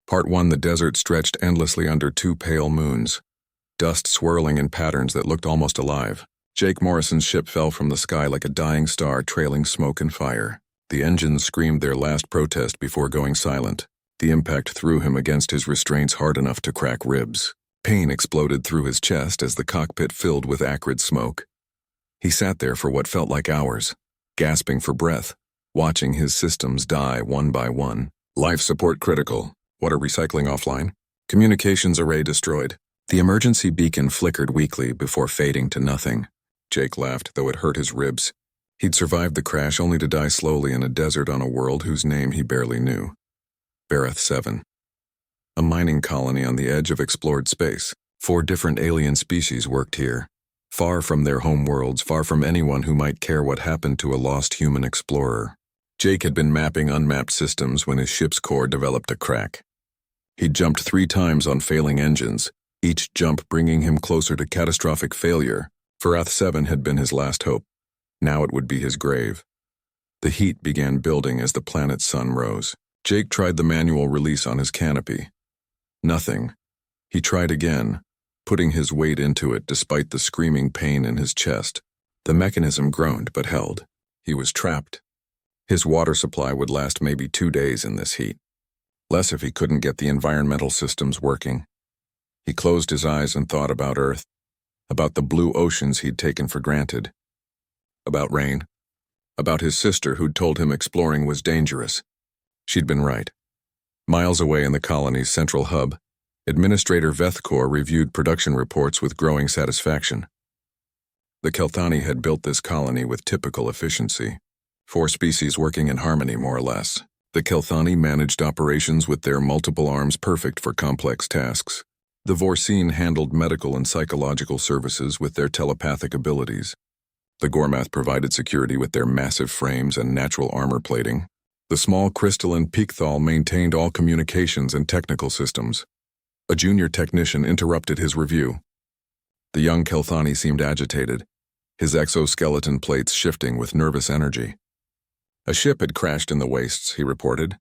Part 1. The desert stretched endlessly under two pale moons, dust swirling in patterns that looked almost alive. Jake Morrison's ship fell from the sky like a dying star trailing smoke and fire. The engines screamed their last protest before going silent. The impact threw him against his restraints hard enough to crack ribs. Pain exploded through his chest as the cockpit filled with acrid smoke. He sat there for what felt like hours, gasping for breath, watching his systems die one by one. Life support critical. Water recycling offline. Communications array destroyed. The emergency beacon flickered weakly before fading to nothing. Jake laughed, though it hurt his ribs. He'd survived the crash only to die slowly in a desert on a world whose name he barely knew. Bareth 7. A mining colony on the edge of explored space. 4 different alien species worked here. Far from their home worlds, far from anyone who might care what happened to a lost human explorer. Jake had been mapping unmapped systems when his ship's core developed a crack. He'd jumped 3 times on failing engines, each jump bringing him closer to catastrophic failure. Bareth 7 had been his last hope. Now it would be his grave. The heat began building as the planet's sun rose. Jake tried the manual release on his canopy. Nothing. He tried again, putting his weight into it despite the screaming pain in his chest. The mechanism groaned but held. He was trapped. His water supply would last maybe 2 days in this heat. Less if he couldn't get the environmental systems working. He closed his eyes and thought about Earth, about the blue oceans he'd taken for granted, about rain, about his sister who'd told him exploring was dangerous. She'd been right. Miles away in the colony's central hub, Administrator Vethkor reviewed production reports with growing satisfaction. The Kelthani had built this colony with typical efficiency. 4 species working in harmony, more or less. The Kelthani managed operations with their multiple arms perfect for complex tasks. The Vorsine handled medical and psychological services with their telepathic abilities. The Gormath provided security with their massive frames and natural armor plating. The small crystalline Peakthal maintained all communications and technical systems. A junior technician interrupted his review. The young Kelthani seemed agitated, his exoskeleton plates shifting with nervous energy. A ship had crashed in the wastes, he reported.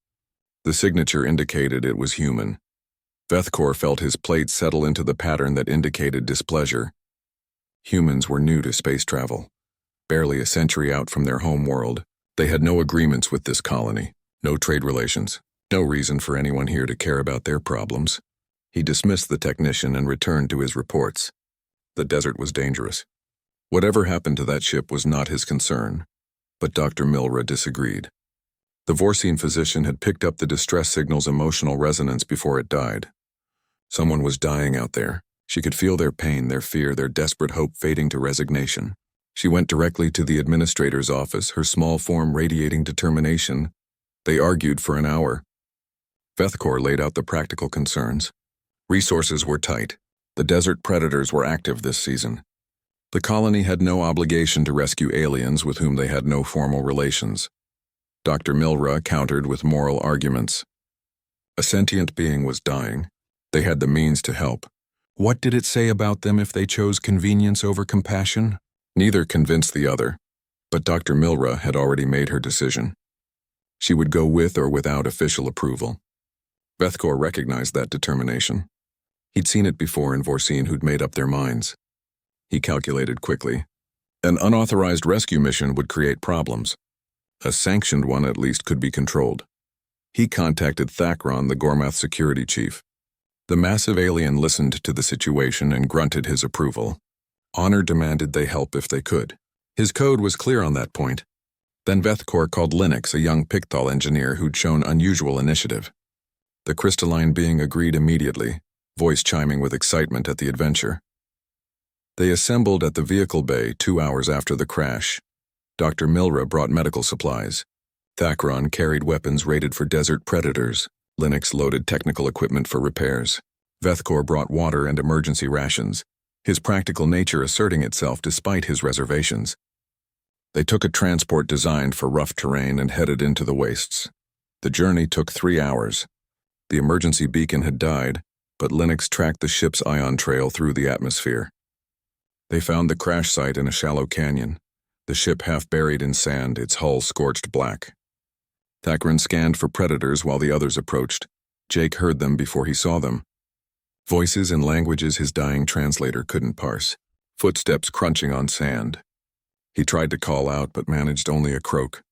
The signature indicated it was human. Vethkor felt his plates settle into the pattern that indicated displeasure. Humans were new to space travel. Barely a century out from their home world, they had no agreements with this colony, no trade relations, no reason for anyone here to care about their problems. He dismissed the technician and returned to his reports. The desert was dangerous. Whatever happened to that ship was not his concern, but Dr. Milra disagreed. The Vorsine physician had picked up the distress signal's emotional resonance before it died. Someone was dying out there. She could feel their pain, their fear, their desperate hope fading to resignation. She went directly to the administrator's office, her small form radiating determination. They argued for an hour. Vethkor laid out the practical concerns. Resources were tight. The desert predators were active this season. The colony had no obligation to rescue aliens with whom they had no formal relations. Dr. Milra countered with moral arguments. A sentient being was dying. They had the means to help. What did it say about them if they chose convenience over compassion? Neither convinced the other, but Dr. Milra had already made her decision. She would go with or without official approval. Vethkor recognized that determination. He'd seen it before in Vorsine who'd made up their minds. He calculated quickly. An unauthorized rescue mission would create problems. A sanctioned one at least could be controlled. He contacted Thakron, the Gormath security chief. The massive alien listened to the situation and grunted his approval. Honor demanded they help if they could. His code was clear on that point. Then Vethkor called Linux, a young Picthal engineer who'd shown unusual initiative. The crystalline being agreed immediately, voice chiming with excitement at the adventure. They assembled at the vehicle bay 2 hours after the crash. Dr. Milra brought medical supplies. Thakron carried weapons rated for desert predators. Linux loaded technical equipment for repairs. Vethkor brought water and emergency rations, his practical nature asserting itself despite his reservations. They took a transport designed for rough terrain and headed into the wastes. The journey took 3 hours. The emergency beacon had died, but Linux tracked the ship's ion trail through the atmosphere. They found the crash site in a shallow canyon, the ship half buried in sand, its hull scorched black. Thakron scanned for predators while the others approached. Jake heard them before he saw them. Voices in languages his dying translator couldn't parse. Footsteps crunching on sand. He tried to call out but managed only a croak.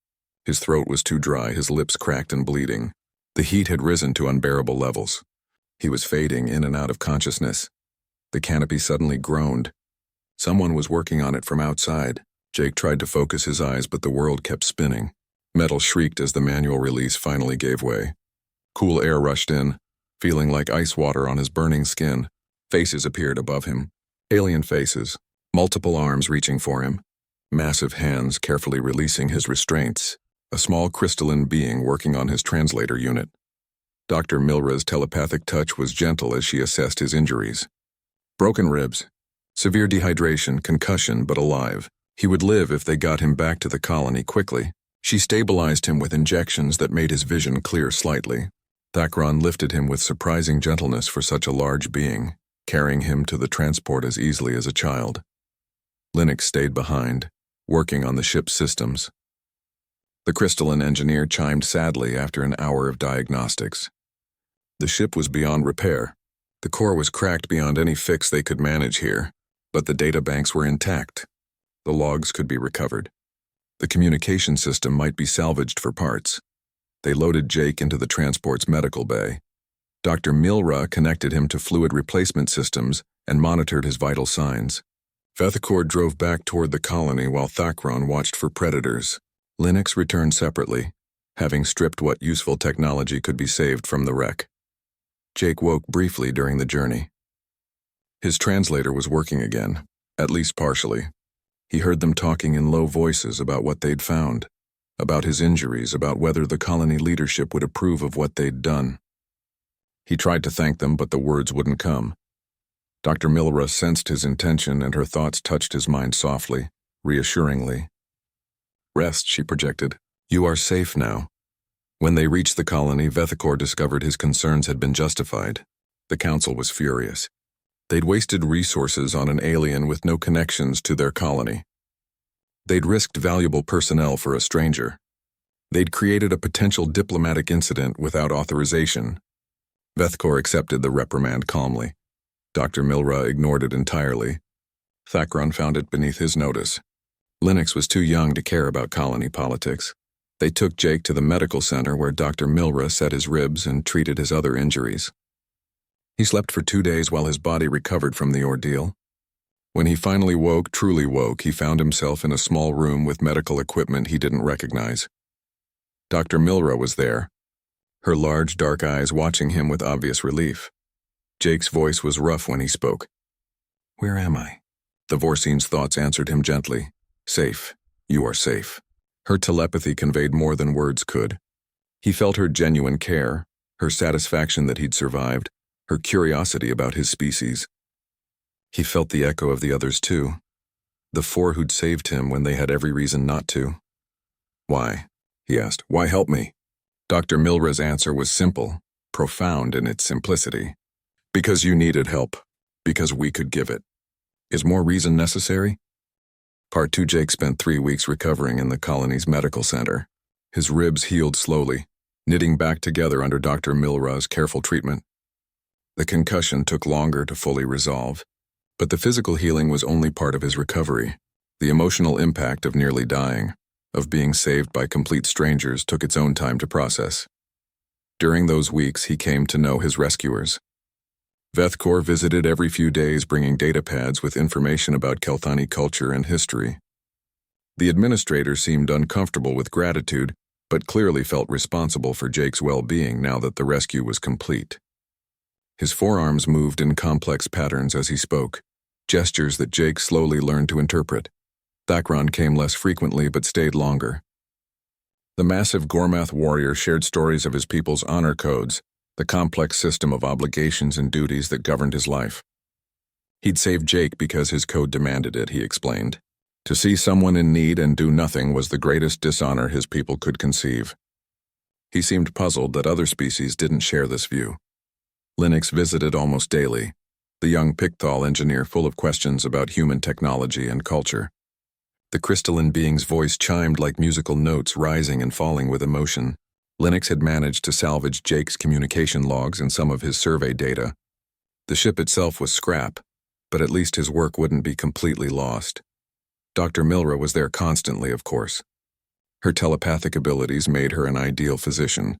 His throat was too dry, his lips cracked and bleeding. The heat had risen to unbearable levels. He was fading in and out of consciousness. The canopy suddenly groaned. Someone was working on it from outside. Jake tried to focus his eyes, but the world kept spinning. Metal shrieked as the manual release finally gave way. Cool air rushed in, feeling like ice water on his burning skin. Faces appeared above him. Alien faces, multiple arms reaching for him. Massive hands carefully releasing his restraints. A small crystalline being working on his translator unit. Dr. Milra's telepathic touch was gentle as she assessed his injuries. Broken ribs, severe dehydration, concussion, but alive. He would live if they got him back to the colony quickly. She stabilized him with injections that made his vision clear slightly. Thakron lifted him with surprising gentleness for such a large being, carrying him to the transport as easily as a child. Linux stayed behind, working on the ship's systems. The crystalline engineer chimed sadly after an hour of diagnostics. The ship was beyond repair. The core was cracked beyond any fix they could manage here, but the data banks were intact. The logs could be recovered. The communication system might be salvaged for parts. They loaded Jake into the transport's medical bay. Dr. Milra connected him to fluid replacement systems and monitored his vital signs. Vethicor drove back toward the colony while Thakron watched for predators. Linux returned separately, having stripped what useful technology could be saved from the wreck. Jake woke briefly during the journey. His translator was working again, at least partially. He heard them talking in low voices about what they'd found, about his injuries, about whether the colony leadership would approve of what they'd done. He tried to thank them, but the words wouldn't come. Dr. Milra sensed his intention, and her thoughts touched his mind softly, reassuringly. Rest, she projected. You are safe now. When they reached the colony, Vethicor discovered his concerns had been justified. The council was furious. They'd wasted resources on an alien with no connections to their colony. They'd risked valuable personnel for a stranger. They'd created a potential diplomatic incident without authorization. Vethicor accepted the reprimand calmly. Dr. Milra ignored it entirely. Thakron found it beneath his notice. Linux was too young to care about colony politics. They took Jake to the medical center where Dr. Milra set his ribs and treated his other injuries. He slept for 2 days while his body recovered from the ordeal. When he finally woke, truly woke, he found himself in a small room with medical equipment he didn't recognize. Dr. Milra was there, her large dark eyes watching him with obvious relief. Jake's voice was rough when he spoke. Where am I? The Vorsine's thoughts answered him gently. Safe. You are safe. Her telepathy conveyed more than words could. He felt her genuine care, her satisfaction that he'd survived, her curiosity about his species. He felt the echo of the others too, the 4 who'd saved him when they had every reason not to. Why? He asked. Why help me? Dr. Milra's answer was simple, profound in its simplicity. Because you needed help. Because we could give it. Is more reason necessary? Part 2. Jake spent 3 weeks recovering in the colony's medical center. His ribs healed slowly, knitting back together under Dr. Milra's careful treatment. The concussion took longer to fully resolve, but the physical healing was only part of his recovery. The emotional impact of nearly dying, of being saved by complete strangers, took its own time to process. During those weeks, he came to know his rescuers. Vethicor visited every few days, bringing data pads with information about Kelthani culture and history. The administrator seemed uncomfortable with gratitude, but clearly felt responsible for Jake's well-being now that the rescue was complete. His forearms moved in complex patterns as he spoke, gestures that Jake slowly learned to interpret. Thakron came less frequently but stayed longer. The massive Gormath warrior shared stories of his people's honor codes, the complex system of obligations and duties that governed his life. He'd saved Jake because his code demanded it, he explained. To see someone in need and do nothing was the greatest dishonor his people could conceive. He seemed puzzled that other species didn't share this view. Linux visited almost daily, the young Picthal engineer full of questions about human technology and culture. The crystalline being's voice chimed like musical notes, rising and falling with emotion. Linux had managed to salvage Jake's communication logs and some of his survey data. The ship itself was scrap, but at least his work wouldn't be completely lost. Dr. Milra was there constantly, of course. Her telepathic abilities made her an ideal physician.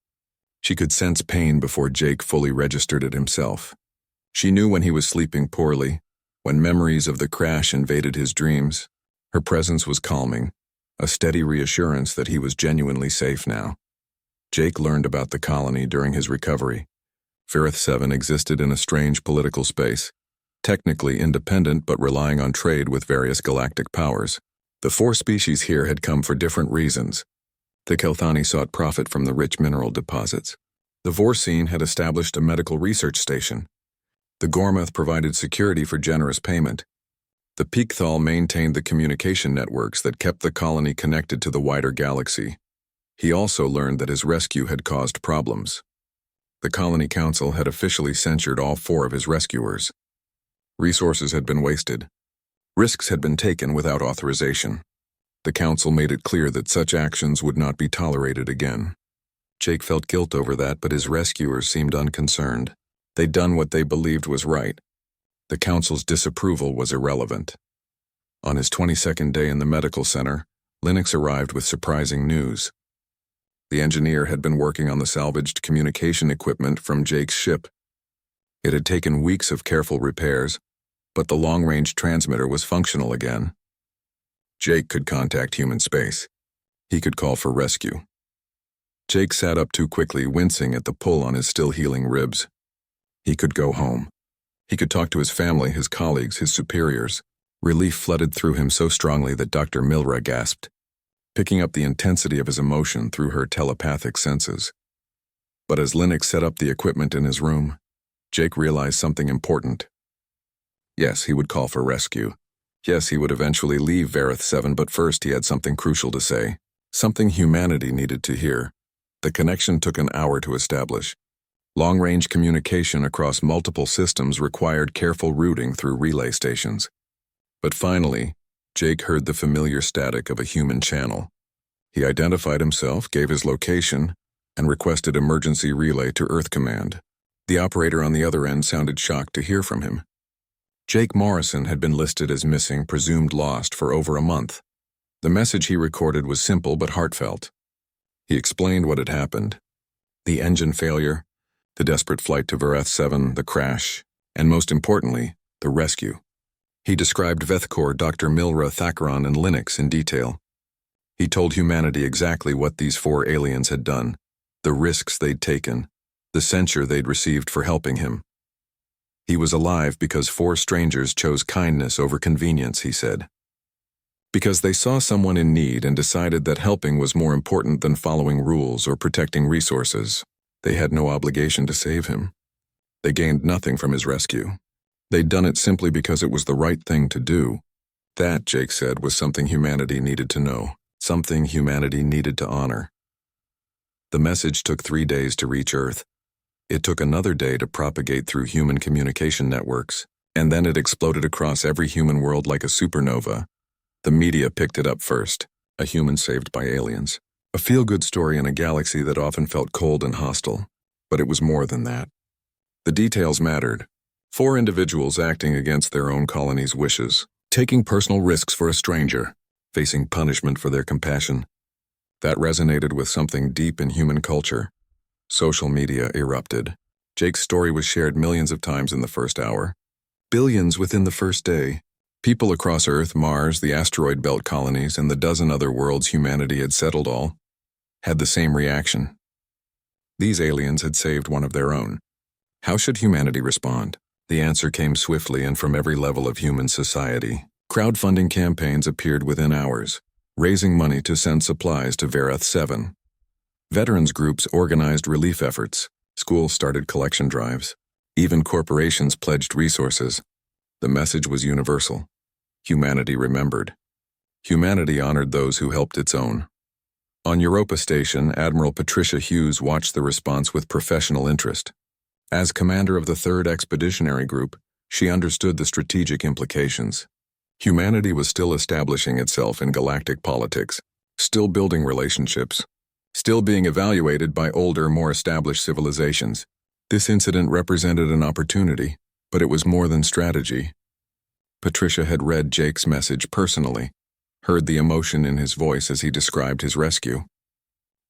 She could sense pain before Jake fully registered it himself. She knew when he was sleeping poorly, when memories of the crash invaded his dreams. Her presence was calming, a steady reassurance that he was genuinely safe now. Jake learned about the colony during his recovery. Vareth 7 existed in a strange political space, technically independent but relying on trade with various galactic powers. The 4 species here had come for different reasons. The Kelthani sought profit from the rich mineral deposits. The Vorsine had established a medical research station. The Gormath provided security for generous payment. The Peakthal maintained the communication networks that kept the colony connected to the wider galaxy. He also learned that his rescue had caused problems. The Colony Council had officially censured all 4 of his rescuers. Resources had been wasted. Risks had been taken without authorization. The Council made it clear that such actions would not be tolerated again. Jake felt guilt over that, but his rescuers seemed unconcerned. They'd done what they believed was right. The Council's disapproval was irrelevant. On his 22nd day in the medical center, Linux arrived with surprising news. The engineer had been working on the salvaged communication equipment from Jake's ship. It had taken weeks of careful repairs, but the long-range transmitter was functional again. Jake could contact human space. He could call for rescue. Jake sat up too quickly, wincing at the pull on his still-healing ribs. He could go home. He could talk to his family, his colleagues, his superiors. Relief flooded through him so strongly that Dr. Milra gasped, picking up the intensity of his emotion through her telepathic senses. But as Linux set up the equipment in his room, Jake realized something important. Yes, he would call for rescue. Yes, he would eventually leave Vareth 7, but first he had something crucial to say, something humanity needed to hear. The connection took an hour to establish. Long-range communication across multiple systems required careful routing through relay stations. But finally, Jake heard the familiar static of a human channel. He identified himself, gave his location, and requested emergency relay to Earth Command. The operator on the other end sounded shocked to hear from him. Jake Morrison had been listed as missing, presumed lost, for over a month. The message he recorded was simple but heartfelt. He explained what had happened: the engine failure, the desperate flight to Vareth 7, the crash, and most importantly, the rescue. He described Vethkor, Dr. Milra, Thakron, and Linux in detail. He told humanity exactly what these 4 aliens had done, the risks they'd taken, the censure they'd received for helping him. He was alive because 4 strangers chose kindness over convenience, he said. Because they saw someone in need and decided that helping was more important than following rules or protecting resources. They had no obligation to save him. They gained nothing from his rescue. They'd done it simply because it was the right thing to do. That, Jake said, was something humanity needed to know, something humanity needed to honor. The message took 3 days to reach Earth. It took another day to propagate through human communication networks, and then it exploded across every human world like a supernova. The media picked it up first: a human saved by aliens. A feel-good story in a galaxy that often felt cold and hostile. But it was more than that. The details mattered. 4 individuals acting against their own colony's wishes, taking personal risks for a stranger, facing punishment for their compassion. That resonated with something deep in human culture. Social media erupted. Jake's story was shared millions of times in the first hour. Billions within the first day. People across Earth, Mars, the asteroid belt colonies, and the dozen other worlds humanity had settled all had the same reaction. These aliens had saved one of their own. How should humanity respond? The answer came swiftly and from every level of human society. Crowdfunding campaigns appeared within hours, raising money to send supplies to Vareth 7. Veterans groups organized relief efforts. Schools started collection drives. Even corporations pledged resources. The message was universal. Humanity remembered. Humanity honored those who helped its own. On Europa Station, Admiral Patricia Hughes watched the response with professional interest. As commander of the 3rd Expeditionary Group, she understood the strategic implications. Humanity was still establishing itself in galactic politics, still building relationships, still being evaluated by older, more established civilizations. This incident represented an opportunity, but it was more than strategy. Patricia had read Jake's message personally, heard the emotion in his voice as he described his rescue.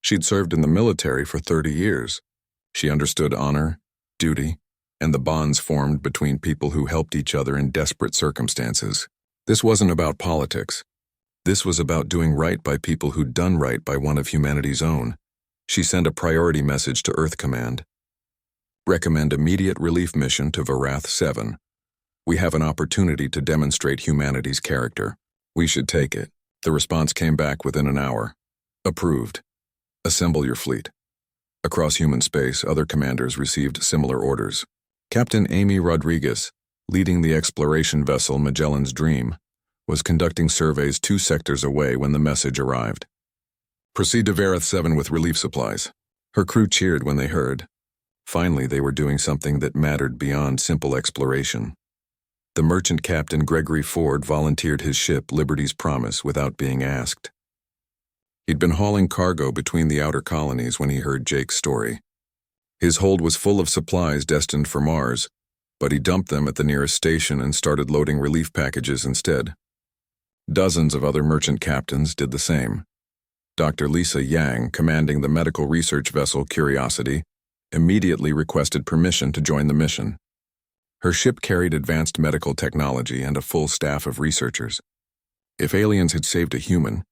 She'd served in the military for 30 years. She understood honor, duty, and the bonds formed between people who helped each other in desperate circumstances. This wasn't about politics. This was about doing right by people who'd done right by one of humanity's own. She sent a priority message to Earth Command. Recommend immediate relief mission to Varath 7. We have an opportunity to demonstrate humanity's character. We should take it. The response came back within an hour. Approved. Assemble your fleet. Across human space, other commanders received similar orders. Captain Amy Rodriguez, leading the exploration vessel Magellan's Dream, was conducting surveys 2 sectors away when the message arrived. Proceed to Varath 7 with relief supplies. Her crew cheered when they heard. Finally, they were doing something that mattered beyond simple exploration. The merchant captain Gregory Ford volunteered his ship Liberty's Promise without being asked. He'd been hauling cargo between the outer colonies when he heard Jake's story. His hold was full of supplies destined for Mars, but he dumped them at the nearest station and started loading relief packages instead. Dozens of other merchant captains did the same. Dr. Lisa Yang, commanding the medical research vessel Curiosity, immediately requested permission to join the mission. Her ship carried advanced medical technology and a full staff of researchers. If aliens had saved a human,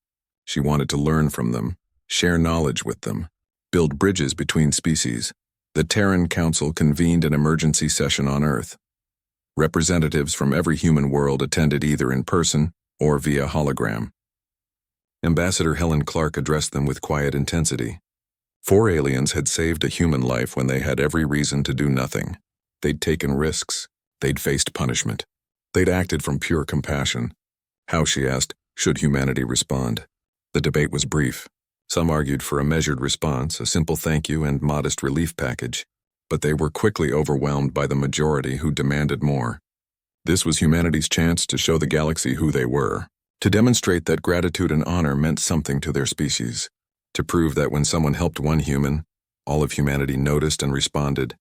she wanted to learn from them, share knowledge with them, build bridges between species. The Terran Council convened an emergency session on Earth. Representatives from every human world attended either in person or via hologram. Ambassador Helen Clark addressed them with quiet intensity. 4 aliens had saved a human life when they had every reason to do nothing. They'd taken risks. They'd faced punishment. They'd acted from pure compassion. How, she asked, should humanity respond? The debate was brief. Some argued for a measured response, a simple thank you and modest relief package, but they were quickly overwhelmed by the majority who demanded more. This was humanity's chance to show the galaxy who they were, to demonstrate that gratitude and honor meant something to their species, to prove that when someone helped one human, all of humanity noticed and responded.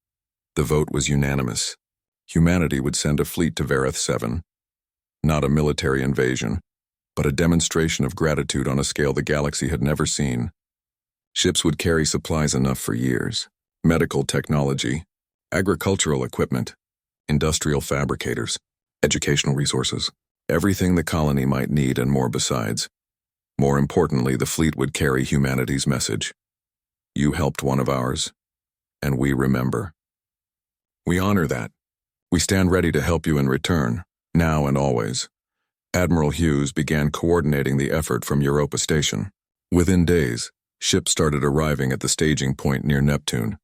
The vote was unanimous. Humanity would send a fleet to Varath 7. Not a military invasion, but a demonstration of gratitude on a scale the galaxy had never seen. Ships would carry supplies enough for years. Medical technology, agricultural equipment, industrial fabricators, educational resources, everything the colony might need and more besides. More importantly, the fleet would carry humanity's message. You helped one of ours, and we remember. We honor that. We stand ready to help you in return, now and always. Admiral Hughes began coordinating the effort from Europa Station. Within days, ships started arriving at the staging point near Neptune.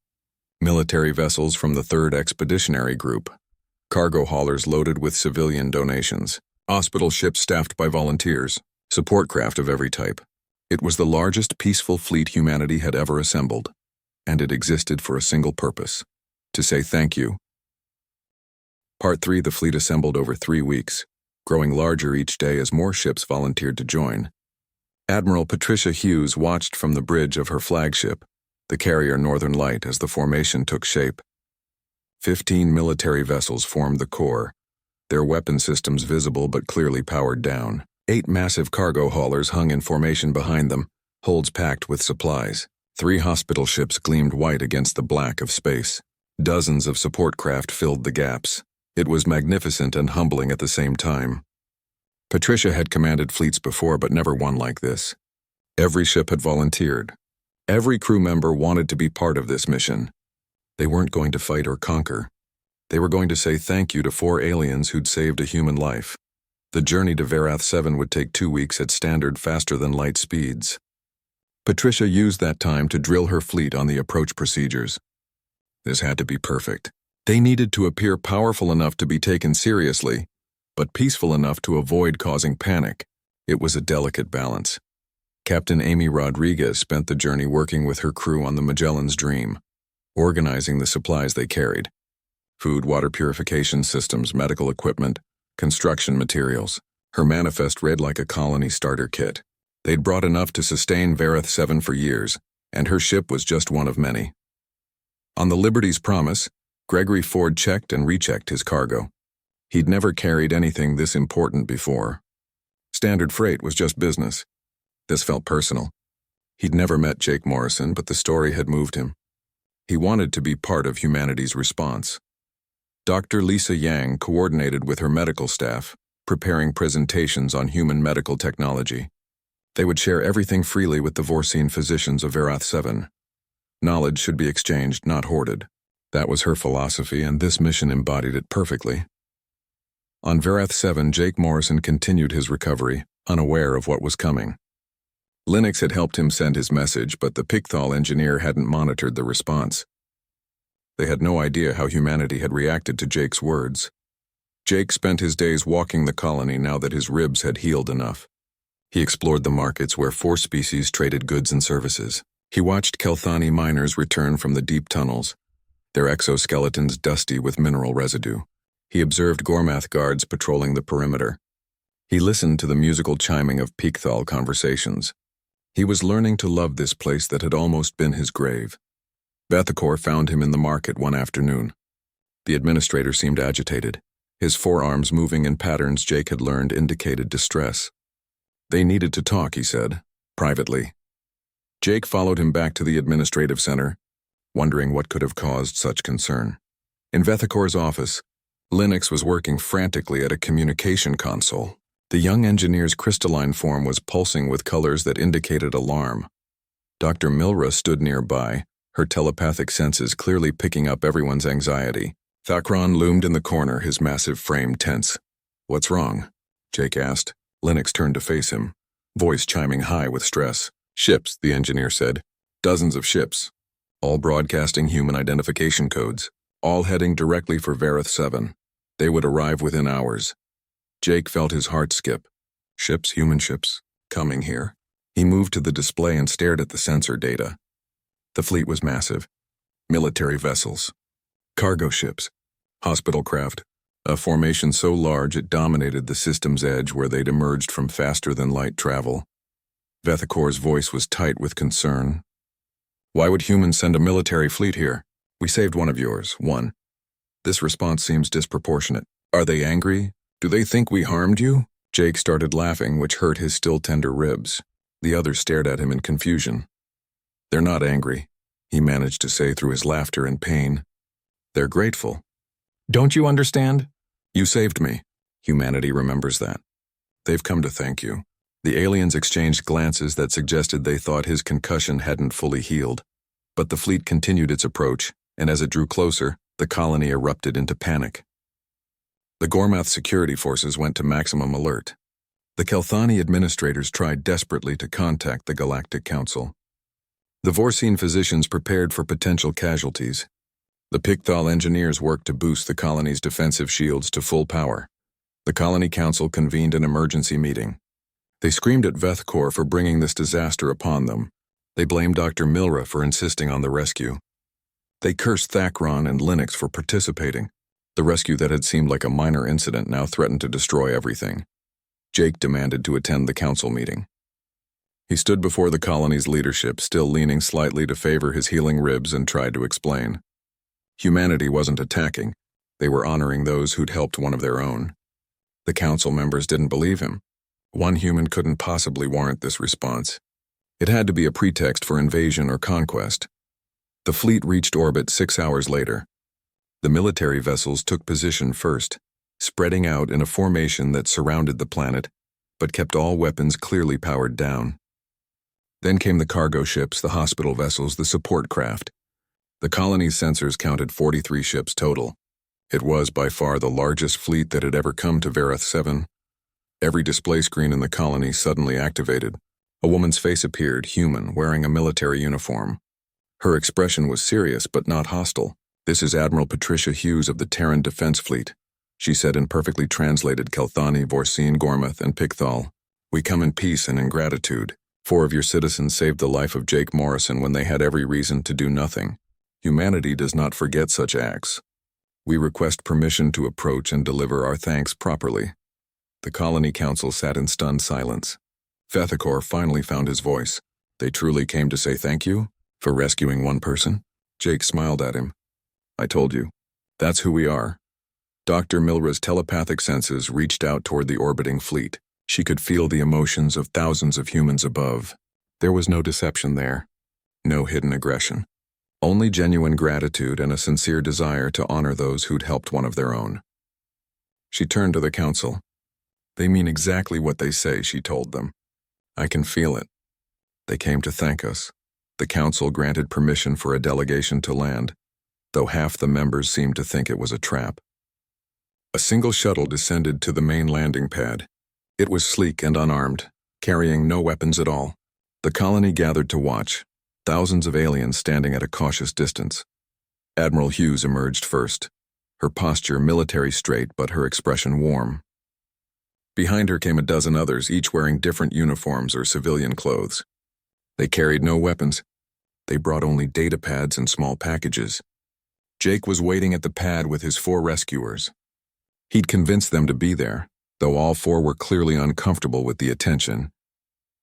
Military vessels from the 3rd Expeditionary Group, cargo haulers loaded with civilian donations, hospital ships staffed by volunteers, support craft of every type. It was the largest peaceful fleet humanity had ever assembled, and it existed for a single purpose: to say thank you. Part 3. The fleet assembled over 3 weeks, growing larger each day as more ships volunteered to join. Admiral Patricia Hughes watched from the bridge of her flagship, the carrier Northern Light, as the formation took shape. 15 military vessels formed the core, their weapon systems visible but clearly powered down. 8 massive cargo haulers hung in formation behind them, holds packed with supplies. 3 hospital ships gleamed white against the black of space. Dozens of support craft filled the gaps. It was magnificent and humbling at the same time. Patricia had commanded fleets before, but never one like this. Every ship had volunteered. Every crew member wanted to be part of this mission. They weren't going to fight or conquer. They were going to say thank you to 4 aliens who'd saved a human life. The journey to Varath 7 would take 2 weeks at standard faster-than-light speeds. Patricia used that time to drill her fleet on the approach procedures. This had to be perfect. They needed to appear powerful enough to be taken seriously, but peaceful enough to avoid causing panic. It was a delicate balance. Captain Amy Rodriguez spent the journey working with her crew on the Magellan's Dream, organizing the supplies they carried: food, water purification systems, medical equipment, construction materials. Her manifest read like a colony starter kit. They'd brought enough to sustain Varath 7 for years, and her ship was just one of many. On the Liberty's Promise, Gregory Ford checked and rechecked his cargo. He'd never carried anything this important before. Standard freight was just business. This felt personal. He'd never met Jake Morrison, but the story had moved him. He wanted to be part of humanity's response. Dr. Lisa Yang coordinated with her medical staff, preparing presentations on human medical technology. They would share everything freely with the Vorcine physicians of Verath 7. Knowledge should be exchanged, not hoarded. That was her philosophy, and this mission embodied it perfectly. On Verath 7, Jake Morrison continued his recovery, unaware of what was coming. Linux had helped him send his message, but the Picthal engineer hadn't monitored the response. They had no idea how humanity had reacted to Jake's words. Jake spent his days walking the colony now that his ribs had healed enough. He explored the markets where 4 species traded goods and services. He watched Kelthani miners return from the deep tunnels, their exoskeletons dusty with mineral residue. He observed Gormath guards patrolling the perimeter. He listened to the musical chiming of Picthal conversations. He was learning to love this place that had almost been his grave. Vethacor found him in the market one afternoon. The administrator seemed agitated. His forearms moving in patterns Jake had learned indicated distress. They needed to talk, he said, privately. Jake followed him back to the administrative center, wondering what could have caused such concern. In Vethacor's office, Linux was working frantically at a communication console. The young engineer's crystalline form was pulsing with colors that indicated alarm. Dr. Milra stood nearby, her telepathic senses clearly picking up everyone's anxiety. Thakron loomed in the corner, his massive frame tense. "What's wrong?" Jake asked. Linux turned to face him, voice chiming high with stress. "Ships," the engineer said. "Dozens of ships. All broadcasting human identification codes. All heading directly for Verath 7. They would arrive within hours." Jake felt his heart skip. Ships, human ships, coming here. He moved to the display and stared at the sensor data. The fleet was massive. Military vessels, cargo ships, hospital craft, a formation so large it dominated the system's edge where they'd emerged from faster-than-light travel. Vethacor's voice was tight with concern. "Why would humans send a military fleet here? We saved one of yours, one. This response seems disproportionate. Are they angry? Do they think we harmed you?" Jake started laughing, which hurt his still tender ribs. The others stared at him in confusion. "They're not angry," he managed to say through his laughter and pain. "They're grateful. Don't you understand? You saved me. Humanity remembers that. They've come to thank you." The aliens exchanged glances that suggested they thought his concussion hadn't fully healed. But the fleet continued its approach, and as it drew closer, the colony erupted into panic. The Gormath security forces went to maximum alert. The Kelthani administrators tried desperately to contact the Galactic Council. The Vorcine physicians prepared for potential casualties. The Picthal engineers worked to boost the colony's defensive shields to full power. The Colony Council convened an emergency meeting. They screamed at Vethacor for bringing this disaster upon them. They blamed Dr. Milra for insisting on the rescue. They cursed Thakron and Linux for participating. The rescue that had seemed like a minor incident now threatened to destroy everything. Jake demanded to attend the council meeting. He stood before the colony's leadership, still leaning slightly to favor his healing ribs, and tried to explain. Humanity wasn't attacking. They were honoring those who'd helped one of their own. The council members didn't believe him. One human couldn't possibly warrant this response. It had to be a pretext for invasion or conquest. The fleet reached orbit 6 hours later. The military vessels took position first, spreading out in a formation that surrounded the planet, but kept all weapons clearly powered down. Then came the cargo ships, the hospital vessels, the support craft. The colony's sensors counted 43 ships total. It was by far the largest fleet that had ever come to Verath 7. Every display screen in the colony suddenly activated. A woman's face appeared, human, wearing a military uniform. Her expression was serious but not hostile. "This is Admiral Patricia Hughes of the Terran Defense Fleet," she said in perfectly translated Kelthani, Vorcine, Gormath, and Picthal. "We come in peace and in gratitude. 4 of your citizens saved the life of Jake Morrison when they had every reason to do nothing. Humanity does not forget such acts. We request permission to approach and deliver our thanks properly." The Colony Council sat in stunned silence. Vethacor finally found his voice. "They truly came to say thank you?" For rescuing one person? Jake smiled at him. I told you. That's who we are. Dr. Milra's telepathic senses reached out toward the orbiting fleet. She could feel the emotions of thousands of humans above. There was no deception there. No hidden aggression. Only genuine gratitude and a sincere desire to honor those who'd helped one of their own. She turned to the council. They mean exactly what they say, she told them. I can feel it. They came to thank us. The council granted permission for a delegation to land, though half the members seemed to think it was a trap. A single shuttle descended to the main landing pad. It was sleek and unarmed, carrying no weapons at all. The colony gathered to watch, thousands of aliens standing at a cautious distance. Admiral Hughes emerged first, her posture military straight but her expression warm. Behind her came a dozen others, each wearing different uniforms or civilian clothes. They carried no weapons. They brought only data pads and small packages. Jake was waiting at the pad with his 4 rescuers. He'd convinced them to be there, though all 4 were clearly uncomfortable with the attention.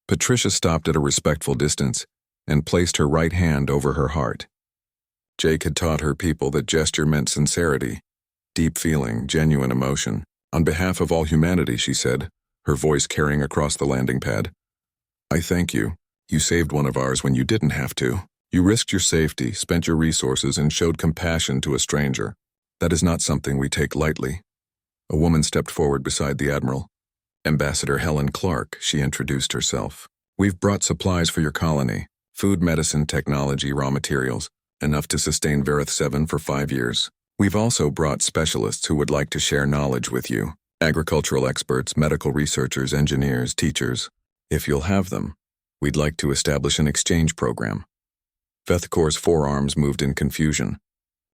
Patricia stopped at a respectful distance and placed her right hand over her heart. Jake had taught her people that gesture meant sincerity, deep feeling, genuine emotion. On behalf of all humanity, she said, her voice carrying across the landing pad. I thank you. You saved one of ours when you didn't have to. You risked your safety, spent your resources, and showed compassion to a stranger. That is not something we take lightly. A woman stepped forward beside the Admiral. Ambassador Helen Clark, she introduced herself. We've brought supplies for your colony. Food, medicine, technology, raw materials. Enough to sustain Vareth 7 for 5 years. We've also brought specialists who would like to share knowledge with you. Agricultural experts, medical researchers, engineers, teachers. If you'll have them, we'd like to establish an exchange program. Vethkor's forearms moved in confusion.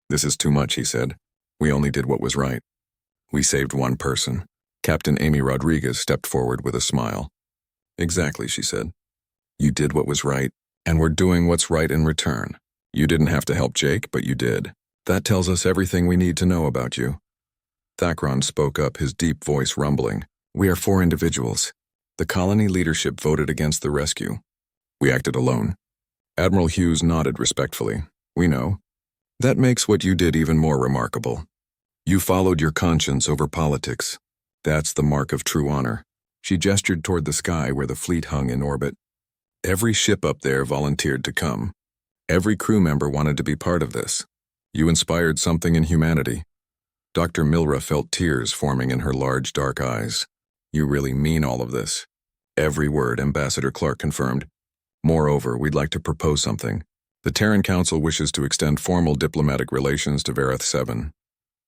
This is too much, he said. We only did what was right. We saved one person. Captain Amy Rodriguez stepped forward with a smile. Exactly, she said. You did what was right, and we're doing what's right in return. You didn't have to help Jake, but you did. That tells us everything we need to know about you. Thakron spoke up, his deep voice rumbling. We are 4 individuals. The colony leadership voted against the rescue. We acted alone. Admiral Hughes nodded respectfully. We know. That makes what you did even more remarkable. You followed your conscience over politics. That's the mark of true honor. She gestured toward the sky where the fleet hung in orbit. Every ship up there volunteered to come. Every crew member wanted to be part of this. You inspired something in humanity. Dr. Milra felt tears forming in her large, dark eyes. You really mean all of this. Every word, Ambassador Clark confirmed. Moreover, we'd like to propose something. The Terran Council wishes to extend formal diplomatic relations to Vareth 7.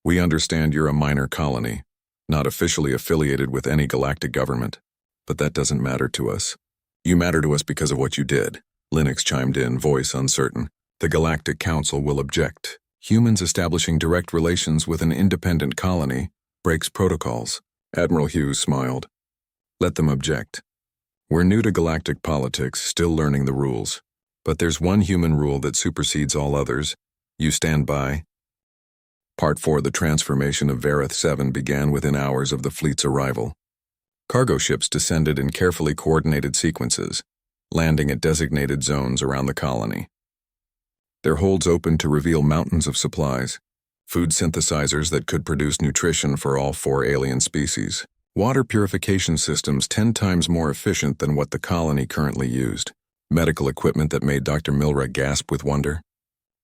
We understand you're a minor colony, not officially affiliated with any galactic government, but that doesn't matter to us. You matter to us because of what you did. Linux chimed in, voice uncertain. The Galactic Council will object. Humans establishing direct relations with an independent colony breaks protocols. Admiral Hughes smiled. Let them object. We're new to galactic politics, still learning the rules. But there's one human rule that supersedes all others. You stand by. Part 4, the transformation of Vareth 7 began within hours of the fleet's arrival. Cargo ships descended in carefully coordinated sequences, landing at designated zones around the colony. Their holds opened to reveal mountains of supplies, food synthesizers that could produce nutrition for all 4 alien species, water purification systems 10 times more efficient than what the colony currently used, medical equipment that made Dr. Milra gasp with wonder,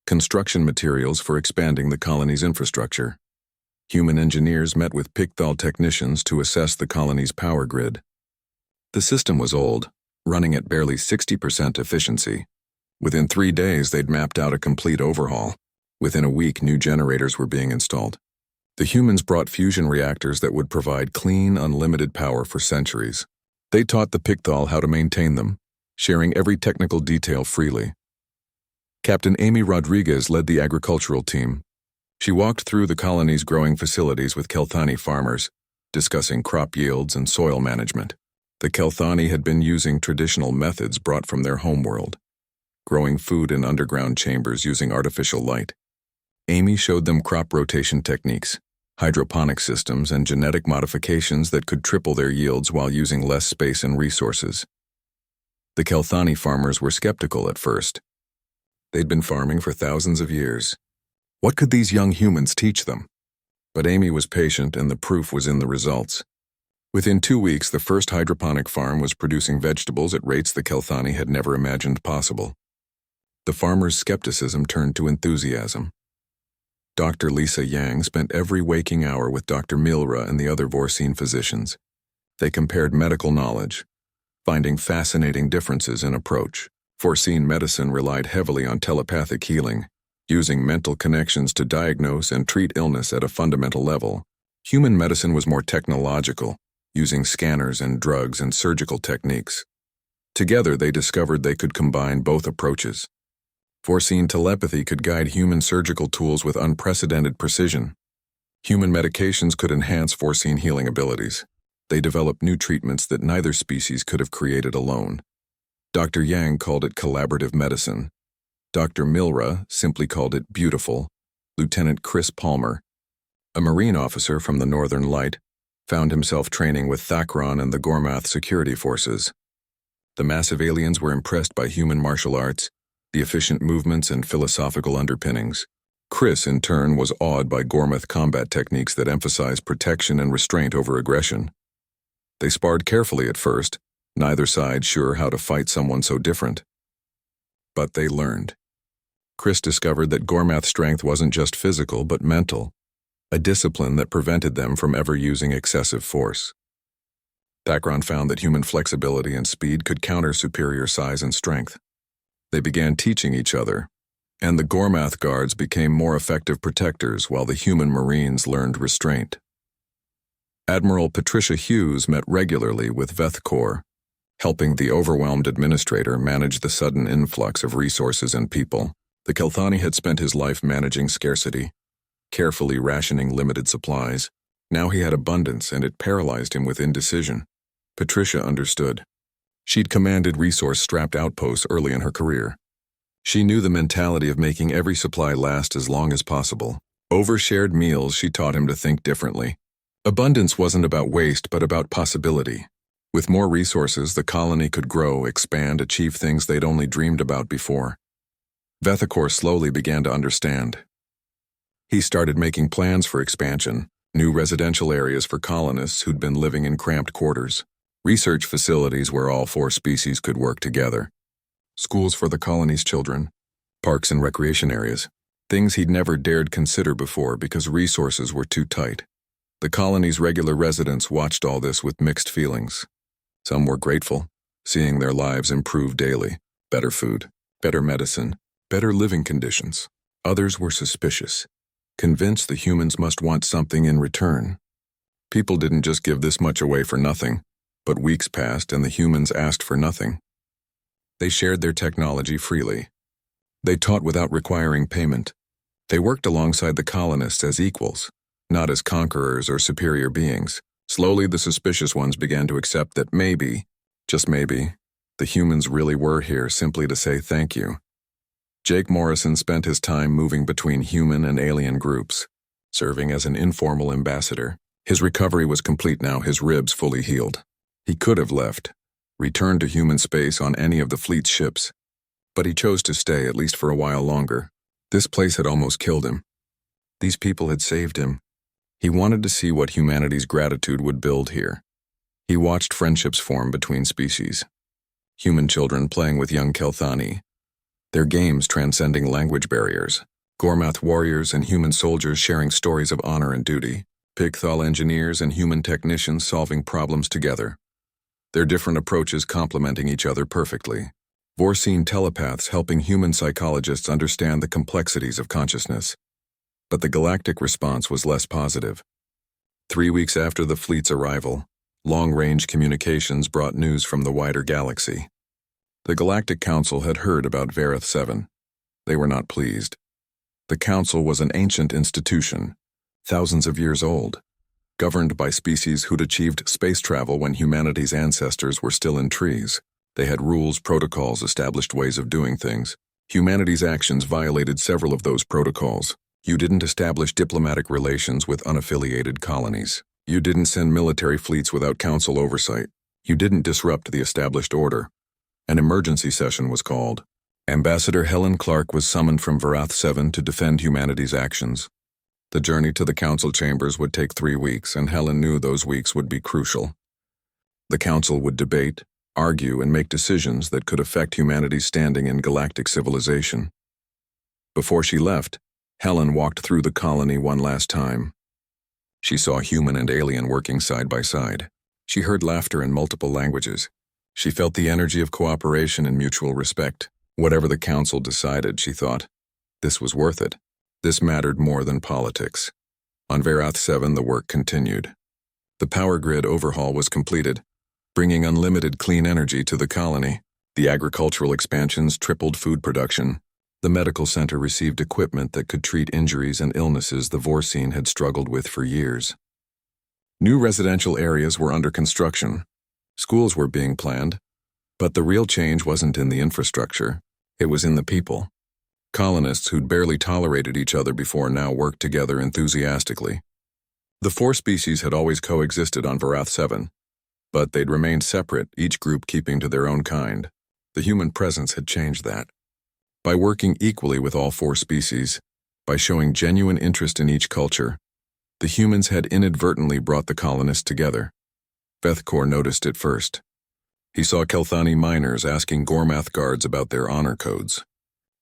construction materials for expanding the colony's infrastructure. Human engineers met with Picthal technicians to assess the colony's power grid. The system was old, running at barely 60% efficiency. Within 3 days, they'd mapped out a complete overhaul. Within a week, new generators were being installed. The humans brought fusion reactors that would provide clean, unlimited power for centuries. They taught the Picthal how to maintain them, sharing every technical detail freely. Captain Amy Rodriguez led the agricultural team. She walked through the colony's growing facilities with Kelthani farmers, discussing crop yields and soil management. The Kelthani had been using traditional methods brought from their homeworld, growing food in underground chambers using artificial light. Amy showed them crop rotation techniques, hydroponic systems, and genetic modifications that could triple their yields while using less space and resources. The Kelthani farmers were skeptical at first. They'd been farming for thousands of years. What could these young humans teach them? But Amy was patient, and the proof was in the results. Within 2 weeks, the first hydroponic farm was producing vegetables at rates the Kelthani had never imagined possible. The farmers' skepticism turned to enthusiasm. Dr. Lisa Yang spent every waking hour with Dr. Milra and the other Vorcine physicians. They compared medical knowledge, finding fascinating differences in approach. Vorcine medicine relied heavily on telepathic healing, using mental connections to diagnose and treat illness at a fundamental level. Human medicine was more technological, using scanners and drugs and surgical techniques. Together, they discovered they could combine both approaches. Vorcine telepathy could guide human surgical tools with unprecedented precision. Human medications could enhance Vorcine healing abilities. They developed new treatments that neither species could have created alone. Dr. Yang called it collaborative medicine. Dr. Milra simply called it beautiful. Lieutenant Chris Palmer, a Marine officer from the Northern Light, found himself training with Thakron and the Gormath security forces. The massive aliens were impressed by human martial arts, the efficient movements and philosophical underpinnings. Chris, in turn, was awed by Gormath combat techniques that emphasize protection and restraint over aggression. They sparred carefully at first, neither side sure how to fight someone so different. But they learned. Chris discovered that Gormath strength wasn't just physical but mental, a discipline that prevented them from ever using excessive force. Thakron found that human flexibility and speed could counter superior size and strength. They began teaching each other, and the Gormath guards became more effective protectors while the human Marines learned restraint. Admiral Patricia Hughes met regularly with Vethkor, helping the overwhelmed administrator manage the sudden influx of resources and people. The Kelthani had spent his life managing scarcity, carefully rationing limited supplies. Now he had abundance, and it paralyzed him with indecision. Patricia understood. She'd commanded resource-strapped outposts early in her career. She knew the mentality of making every supply last as long as possible. Over shared meals, she taught him to think differently. Abundance wasn't about waste, but about possibility. With more resources, the colony could grow, expand, achieve things they'd only dreamed about before. Vethkor slowly began to understand. He started making plans for expansion, new residential areas for colonists who'd been living in cramped quarters, research facilities where all 4 species could work together, schools for the colony's children, parks and recreation areas, things he'd never dared consider before because resources were too tight. The colony's regular residents watched all this with mixed feelings. Some were grateful, seeing their lives improve daily, better food, better medicine, better living conditions. Others were suspicious, convinced the humans must want something in return. People didn't just give this much away for nothing, but weeks passed and the humans asked for nothing. They shared their technology freely. They taught without requiring payment. They worked alongside the colonists as equals, not as conquerors or superior beings. Slowly, the suspicious ones began to accept that maybe, just maybe, the humans really were here simply to say thank you. Jake Morrison spent his time moving between human and alien groups, serving as an informal ambassador. His recovery was complete now, his ribs fully healed. He could have left, returned to human space on any of the fleet's ships, but he chose to stay at least for a while longer. This place had almost killed him. These people had saved him. He wanted to see what humanity's gratitude would build here. He watched friendships form between species. Human children playing with young Kelthani, their games transcending language barriers. Gormath warriors and human soldiers sharing stories of honor and duty. Pigthal engineers and human technicians solving problems together, their different approaches complementing each other perfectly. Vorcine telepaths helping human psychologists understand the complexities of consciousness. But the galactic response was less positive. 3 weeks after the fleet's arrival, long-range communications brought news from the wider galaxy. The Galactic Council had heard about Vareth 7. They were not pleased. The Council was an ancient institution, thousands of years old, governed by species who'd achieved space travel when humanity's ancestors were still in trees. They had rules, protocols, established ways of doing things. Humanity's actions violated several of those protocols. You didn't establish diplomatic relations with unaffiliated colonies. You didn't send military fleets without council oversight. You didn't disrupt the established order. An emergency session was called. Ambassador Helen Clark was summoned from Varath 7 to defend humanity's actions. The journey to the council chambers would take 3 weeks, and Helen knew those weeks would be crucial. The council would debate, argue, and make decisions that could affect humanity's standing in galactic civilization. Before she left, Helen walked through the colony one last time. She saw human and alien working side by side. She heard laughter in multiple languages. She felt the energy of cooperation and mutual respect. Whatever the council decided, she thought, this was worth it. This mattered more than politics. On Varath 7, the work continued. The power grid overhaul was completed, bringing unlimited clean energy to the colony. The agricultural expansions tripled food production. The medical center received equipment that could treat injuries and illnesses the Vorcine had struggled with for years. New residential areas were under construction. Schools were being planned. But the real change wasn't in the infrastructure, it was in the people. Colonists who'd barely tolerated each other before now worked together enthusiastically. The 4 species had always coexisted on Varath 7, but they'd remained separate, each group keeping to their own kind. The human presence had changed that. By working equally with all 4 species, by showing genuine interest in each culture, the humans had inadvertently brought the colonists together. Vethkor noticed it first. He saw Kelthani miners asking Gormath guards about their honor codes.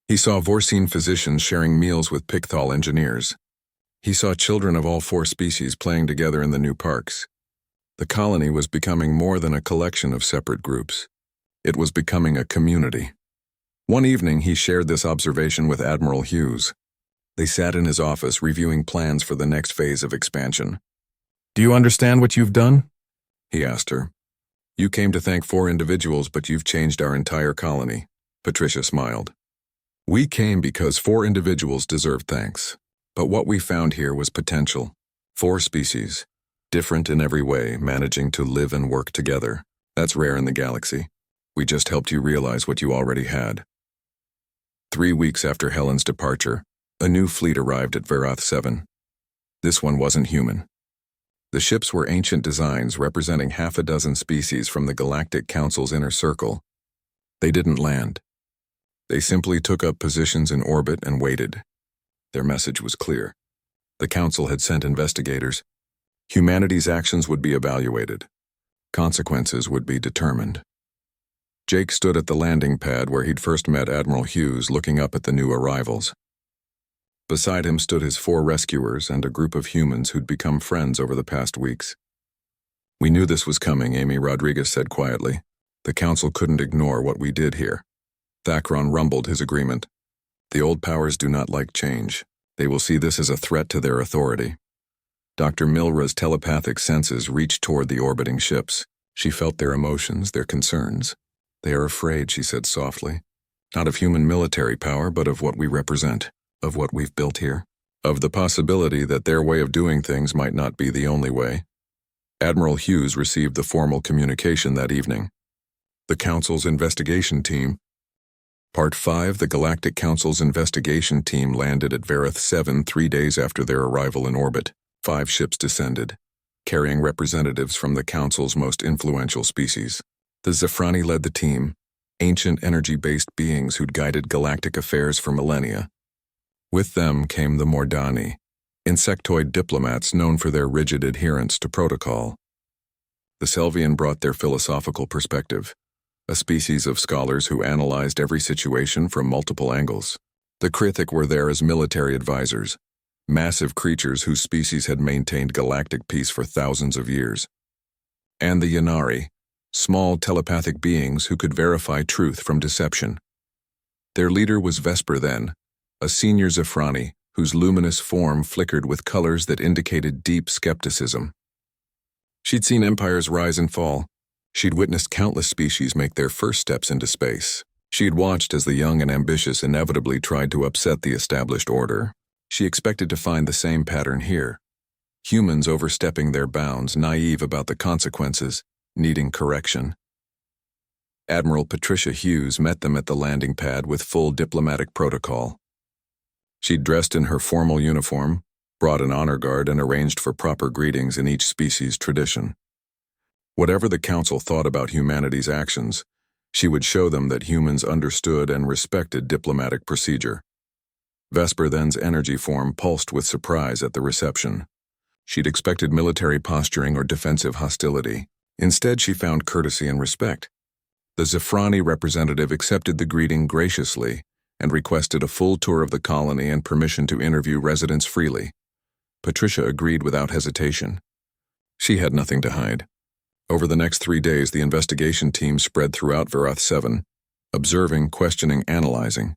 He saw Vorcine physicians sharing meals with Picthal engineers. He saw children of all 4 species playing together in the new parks. The colony was becoming more than a collection of separate groups. It was becoming a community. One evening, he shared this observation with Admiral Hughes. They sat in his office reviewing plans for the next phase of expansion. "Do you understand what you've done?" he asked her. "You came to thank 4 individuals, but you've changed our entire colony." Patricia smiled. "We came because 4 individuals deserved thanks. But what we found here was potential. 4 species, different in every way, managing to live and work together. That's rare in the galaxy. We just helped you realize what you already had." 3 weeks after Helen's departure, a new fleet arrived at Varath 7. This one wasn't human. The ships were ancient designs representing 6 species from the Galactic Council's inner circle. They didn't land. They simply took up positions in orbit and waited. Their message was clear. The Council had sent investigators. Humanity's actions would be evaluated. Consequences would be determined. Jake stood at the landing pad where he'd first met Admiral Hughes, looking up at the new arrivals. Beside him stood his 4 rescuers and a group of humans who'd become friends over the past weeks. "We knew this was coming," Amy Rodriguez said quietly. "The Council couldn't ignore what we did here." Thakron rumbled his agreement. "The old powers do not like change. They will see this as a threat to their authority." Dr. Milra's telepathic senses reached toward the orbiting ships. She felt their emotions, their concerns. "They are afraid," she said softly. "Not of human military power, but of what we represent. Of what we've built here, of the possibility that their way of doing things might not be the only way." Admiral Hughes received the formal communication that evening. The Council's investigation team. Part 5, the Galactic Council's investigation team landed at Varath 7 3 days after their arrival in orbit. 5 ships descended, carrying representatives from the Council's most influential species. The Zephrani led the team, ancient energy-based beings who'd guided galactic affairs for millennia. With them came the Mordani, insectoid diplomats known for their rigid adherence to protocol. The Selvian brought their philosophical perspective, a species of scholars who analyzed every situation from multiple angles. The Krithik were there as military advisors, massive creatures whose species had maintained galactic peace for thousands of years. And the Yanari, small telepathic beings who could verify truth from deception. Their leader was Vesper then, a senior Zephrani whose luminous form flickered with colors that indicated deep skepticism. She'd seen empires rise and fall. She'd witnessed countless species make their first steps into space. She'd watched as the young and ambitious inevitably tried to upset the established order. She expected to find the same pattern here. Humans overstepping their bounds, naive about the consequences, needing correction. Admiral Patricia Hughes met them at the landing pad with full diplomatic protocol. She'd dressed in her formal uniform, brought an honor guard, and arranged for proper greetings in each species' tradition. Whatever the Council thought about humanity's actions, She would show them that humans understood and respected diplomatic procedure. Vesper then's energy form pulsed with surprise at the reception. She'd expected military posturing or defensive hostility. Instead, she found courtesy and respect. The Zephrani representative accepted the greeting graciously and requested a full tour of the colony and permission to interview residents freely. Patricia agreed without hesitation. She had nothing to hide. Over the next 3 days, the investigation team spread throughout Verath 7, observing, questioning, analyzing.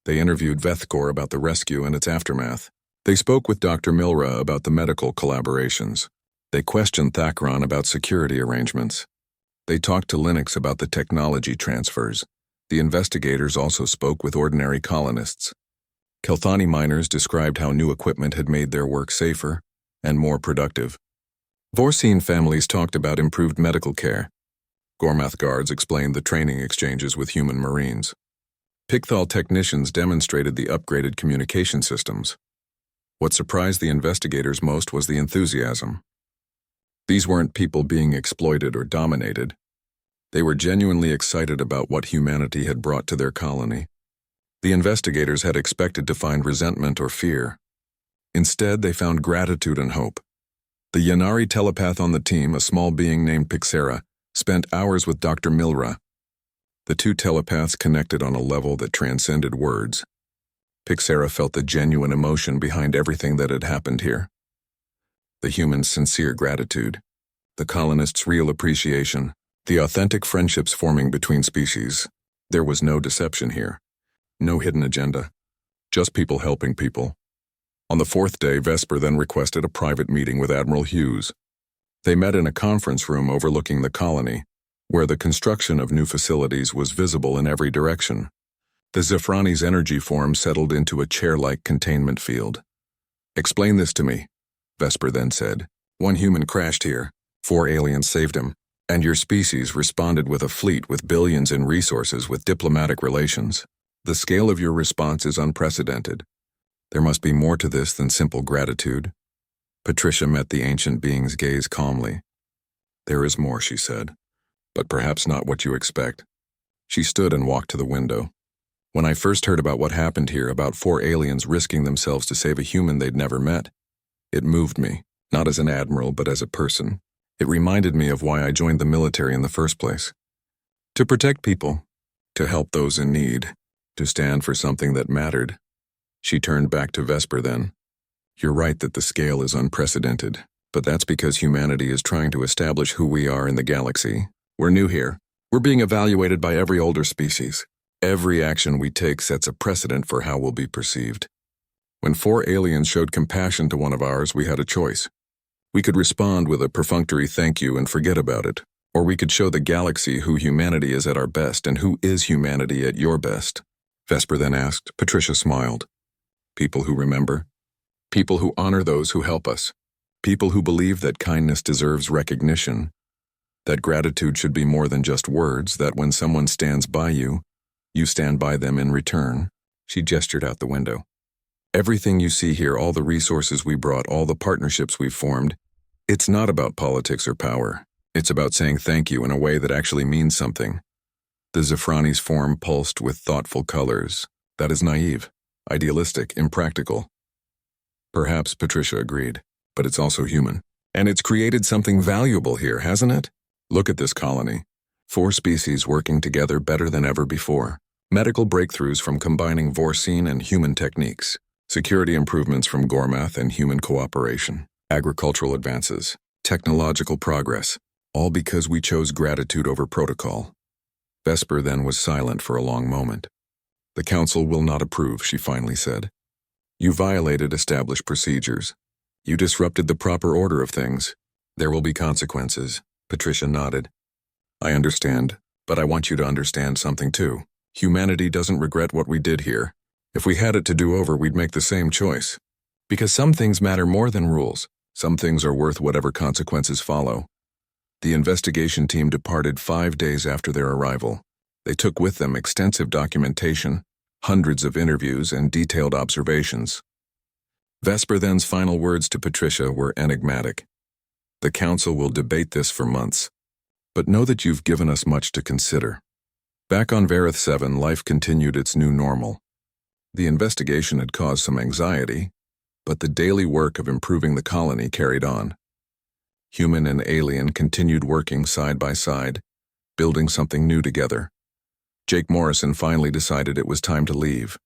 They interviewed Vethkor about the rescue and its aftermath. They spoke with Dr. Milra about the medical collaborations. They questioned Thakron about security arrangements. They talked to Linux about the technology transfers. The investigators also spoke with ordinary colonists. Kelthani miners described how new equipment had made their work safer and more productive. Vorsine families talked about improved medical care. Gormath guards explained the training exchanges with human marines. Picthal technicians demonstrated the upgraded communication systems. What surprised the investigators most was the enthusiasm. These weren't people being exploited or dominated. They were genuinely excited about what humanity had brought to their colony. The investigators had expected to find resentment or fear. Instead, they found gratitude and hope. The Yanari telepath on the team, a small being named Pixera, spent hours with Dr. Milra. The two telepaths connected on a level that transcended words. Pixera felt the genuine emotion behind everything that had happened here. The humans' sincere gratitude, the colonists' real appreciation, the authentic friendships forming between species. There was no deception here, no hidden agenda, just people helping people. On the 4th day, Vesper then requested a private meeting with Admiral Hughes. They met in a conference room overlooking the colony, where the construction of new facilities was visible in every direction. The Zephrani's energy form settled into a chair-like containment field. "Explain this to me," Vesper then said. "One human crashed here, 4 aliens saved him, and your species responded with a fleet with billions in resources with diplomatic relations. The scale of your response is unprecedented. There must be more to this than simple gratitude." Patricia met the ancient being's gaze calmly. "There is more," she said, "but perhaps not what you expect." She stood and walked to the window. "When I first heard about what happened here, about 4 aliens risking themselves to save a human they'd never met, it moved me, not as an admiral but as a person. It reminded me of why I joined the military in the first place. To protect people, to help those in need, to stand for something that mattered." She turned back to Vesper then. "You're right that the scale is unprecedented, but that's because humanity is trying to establish who we are in the galaxy. We're new here. We're being evaluated by every older species. Every action we take sets a precedent for how we'll be perceived. When 4 aliens showed compassion to one of ours, we had a choice. We could respond with a perfunctory thank you and forget about it, or we could show the galaxy who humanity is at our best and who is humanity at your best." Vesper then asked. Patricia smiled. "People who remember. People who honor those who help us. People who believe that kindness deserves recognition. That gratitude should be more than just words, that when someone stands by you, you stand by them in return." She gestured out the window. "Everything you see here, all the resources we brought, all the partnerships we've formed, it's not about politics or power. It's about saying thank you in a way that actually means something." The Zephrani's form pulsed with thoughtful colors. "That is naive, idealistic, impractical." Perhaps, Patricia agreed, but it's also human. And it's created something valuable here, hasn't it? Look at this colony. 4 species working together better than ever before. Medical breakthroughs from combining Vorsine and human techniques. Security improvements from Gormath and human cooperation. Agricultural advances. Technological progress. All because we chose gratitude over protocol. Vesper then was silent for a long moment. "The Council will not approve," she finally said. "You violated established procedures. You disrupted the proper order of things. There will be consequences." Patricia nodded. "I understand, but I want you to understand something too. Humanity doesn't regret what we did here. If we had it to do over, we'd make the same choice. Because some things matter more than rules. Some things are worth whatever consequences follow." The investigation team departed 5 days after their arrival. They took with them extensive documentation, hundreds of interviews, and detailed observations. Vesper then's final words to Patricia were enigmatic. "The Council will debate this for months, but know that you've given us much to consider. Back on Vareth 7, life continued its new normal. The investigation had caused some anxiety, but the daily work of improving the colony carried on. Human and alien continued working side by side, building something new together. Jake Morrison finally decided it was time to leave.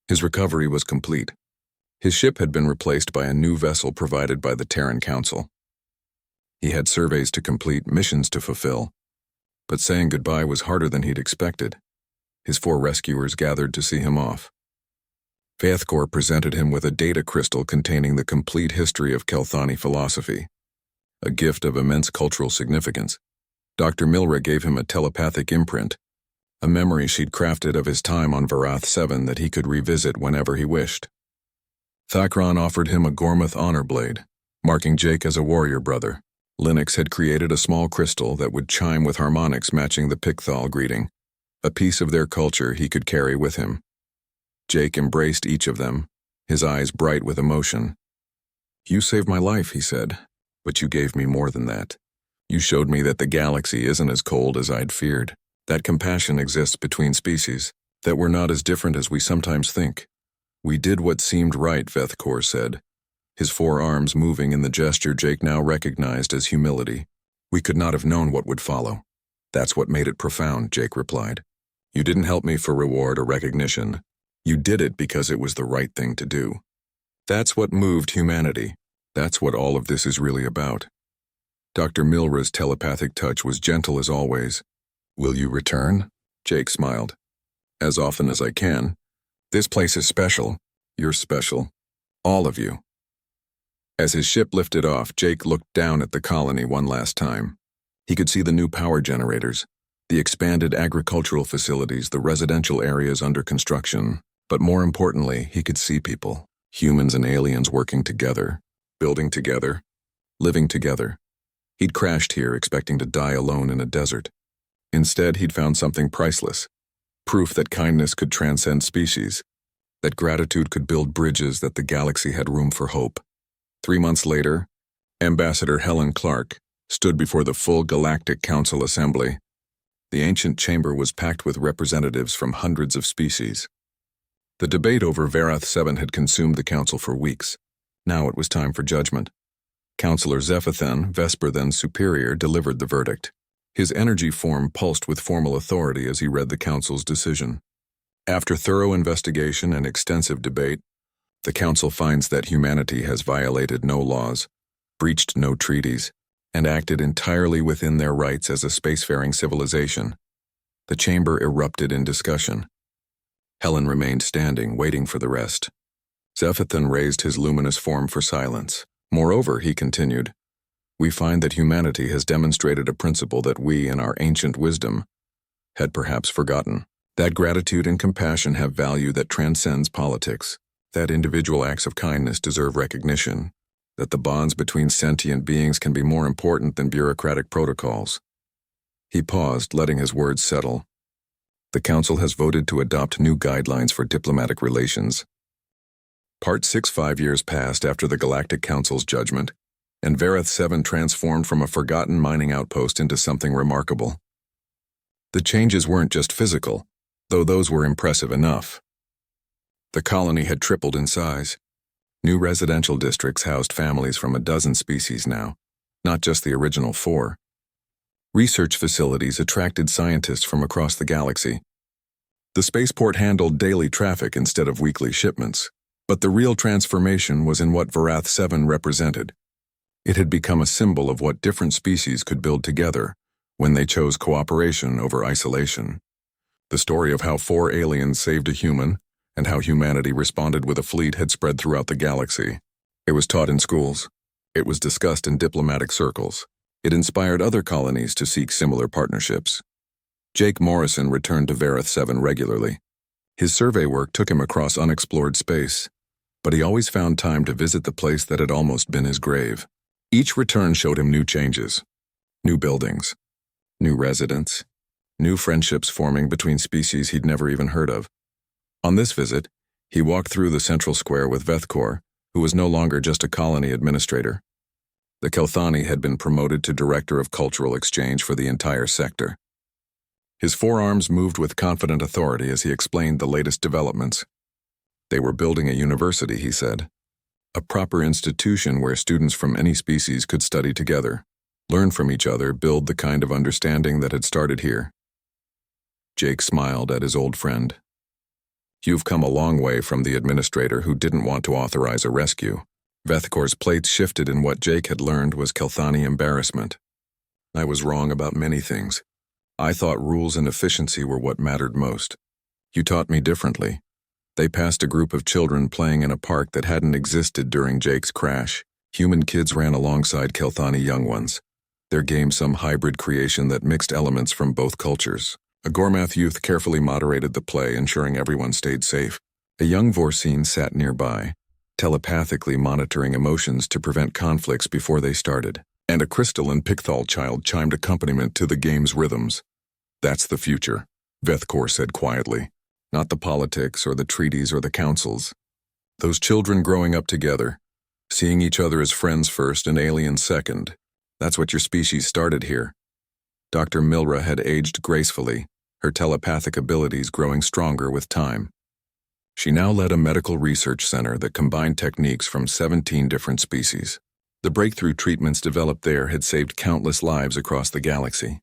His recovery was complete. His ship had been replaced by a new vessel provided by the Terran Council. He had surveys to complete, missions to fulfill, but saying goodbye was harder than he'd expected. His 4 rescuers gathered to see him off. Vathkor presented him with a data crystal containing the complete history of Kelthani philosophy, a gift of immense cultural significance. Dr. Milra gave him a telepathic imprint, a memory she'd crafted of his time on Varath 7 that he could revisit whenever he wished. Thakron offered him a Gormuth honor blade, marking Jake as a warrior brother. Linux had created a small crystal that would chime with harmonics matching the Picthal greeting, a piece of their culture he could carry with him. Jake embraced each of them, his eyes bright with emotion. "You saved my life," he said, "but you gave me more than that. You showed me that the galaxy isn't as cold as I'd feared, that compassion exists between species, that we're not as different as we sometimes think." "We did what seemed right," Vathkor said, his 4 arms moving in the gesture Jake now recognized as humility. "We could not have known what would follow." "That's what made it profound," Jake replied. "You didn't help me for reward or recognition. You did it because it was the right thing to do. That's what moved humanity. That's what all of this is really about." Dr. Milra's telepathic touch was gentle as always. "Will you return?" Jake smiled. "As often as I can. This place is special. You're special. All of you." As his ship lifted off, Jake looked down at the colony one last time. He could see the new power generators, the expanded agricultural facilities, the residential areas under construction. But more importantly, he could see people, humans and aliens working together, building together, living together. He'd crashed here expecting to die alone in a desert. Instead, he'd found something priceless, proof that kindness could transcend species, that gratitude could build bridges, that the galaxy had room for hope. 3 months later, Ambassador Helen Clark stood before the full Galactic Council assembly. The ancient chamber was packed with representatives from hundreds of species. The debate over Varath 7 had consumed the council for weeks. Now it was time for judgment. Councillor Zephathan, Vesper then Superior, delivered the verdict. His energy form pulsed with formal authority as he read the council's decision. After thorough investigation and extensive debate, the council finds that humanity has violated no laws, breached no treaties, and acted entirely within their rights as a spacefaring civilization. The chamber erupted in discussion. Helen remained standing, waiting for the rest. Zephathan raised his luminous form for silence. "Moreover," he continued, "we find that humanity has demonstrated a principle that we, in our ancient wisdom, had perhaps forgotten. That gratitude and compassion have value that transcends politics, that individual acts of kindness deserve recognition, that the bonds between sentient beings can be more important than bureaucratic protocols." He paused, letting his words settle. "The Council has voted to adopt new guidelines for diplomatic relations." Part 6. 5 years passed after the Galactic Council's judgment, and Varath 7 transformed from a forgotten mining outpost into something remarkable. The changes weren't just physical, though those were impressive enough. The colony had tripled in size. New residential districts housed families from a dozen species now, not just the original 4. Research facilities attracted scientists from across the galaxy. The spaceport handled daily traffic instead of weekly shipments, but the real transformation was in what Varath 7 represented. It had become a symbol of what different species could build together when they chose cooperation over isolation. The story of how 4 aliens saved a human and how humanity responded with a fleet had spread throughout the galaxy. It was taught in schools. It was discussed in diplomatic circles. It inspired other colonies to seek similar partnerships. Jake Morrison returned to Varath 7 regularly. His survey work took him across unexplored space, but he always found time to visit the place that had almost been his grave. Each return showed him new changes, new buildings, new residents, new friendships forming between species he'd never even heard of. On this visit, he walked through the central square with Vathkor, who was no longer just a colony administrator. The Kelthani had been promoted to Director of Cultural Exchange for the entire sector. His forearms moved with confident authority as he explained the latest developments. They were building a university, he said. A proper institution where students from any species could study together, learn from each other, build the kind of understanding that had started here. Jake smiled at his old friend. You've come a long way from the administrator who didn't want to authorize a rescue. Vethkor's plates shifted in what Jake had learned was Kelthani embarrassment. I was wrong about many things. I thought rules and efficiency were what mattered most. You taught me differently. They passed a group of children playing in a park that hadn't existed during Jake's crash. Human kids ran alongside Kelthani young ones. Their game some hybrid creation that mixed elements from both cultures. A Gormath youth carefully moderated the play, ensuring everyone stayed safe. A young Vorsine sat nearby, telepathically monitoring emotions to prevent conflicts before they started. And a crystalline Picthal child chimed accompaniment to the game's rhythms. That's the future, Vethkor said quietly. Not the politics or the treaties or the councils. Those children growing up together, seeing each other as friends first and aliens second. That's what your species started here. Dr. Milra had aged gracefully, her telepathic abilities growing stronger with time. She now led a medical research center that combined techniques from 17 different species. The breakthrough treatments developed there had saved countless lives across the galaxy.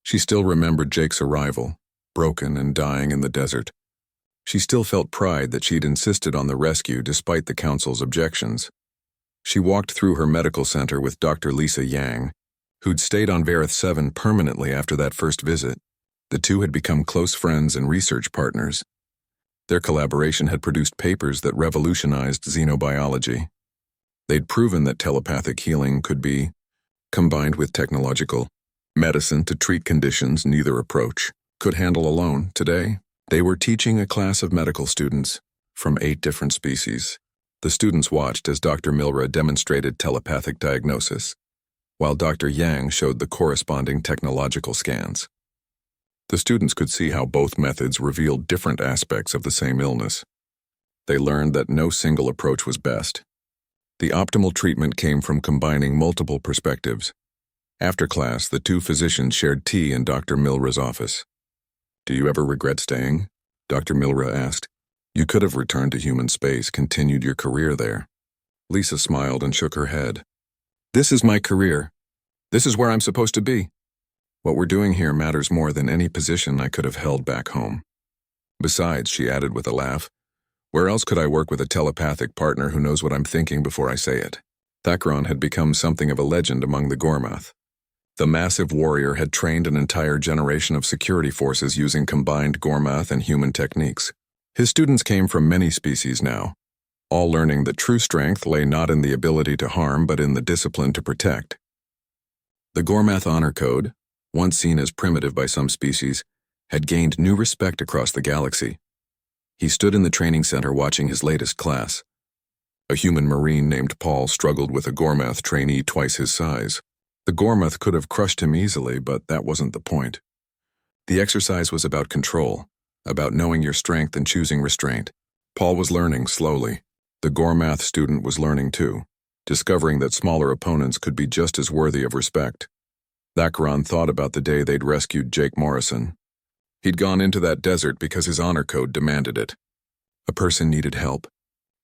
She still remembered Jake's arrival, broken and dying in the desert. She still felt pride that she'd insisted on the rescue despite the Council's objections. She walked through her medical center with Dr. Lisa Yang, who'd stayed on Vareth 7 permanently after that first visit. The two had become close friends and research partners. Their collaboration had produced papers that revolutionized xenobiology. They'd proven that telepathic healing could be combined with technological medicine to treat conditions neither approach could handle alone. Today, they were teaching a class of medical students from 8 different species. The students watched as Dr. Milra demonstrated telepathic diagnosis, while Dr. Yang showed the corresponding technological scans. The students could see how both methods revealed different aspects of the same illness. They learned that no single approach was best. The optimal treatment came from combining multiple perspectives. After class, the two physicians shared tea in Dr. Milra's office. Do you ever regret staying? Dr. Milra asked. You could have returned to human space, continued your career there. Lisa smiled and shook her head. This is my career. This is where I'm supposed to be. What we're doing here matters more than any position I could have held back home. Besides, she added with a laugh, where else could I work with a telepathic partner who knows what I'm thinking before I say it? Thakron had become something of a legend among the Gormath. The massive warrior had trained an entire generation of security forces using combined Gormath and human techniques. His students came from many species now, all learning that true strength lay not in the ability to harm but in the discipline to protect. The Gormath Honor Code, once seen as primitive by some species, had gained new respect across the galaxy. He stood in the training center watching his latest class. A human marine named Paul struggled with a Gormath trainee twice his size. The Gormath could have crushed him easily, but that wasn't the point. The exercise was about control, about knowing your strength and choosing restraint. Paul was learning slowly. The Gormath student was learning too, discovering that smaller opponents could be just as worthy of respect. Thakron thought about the day they'd rescued Jake Morrison. He'd gone into that desert because his honor code demanded it. A person needed help.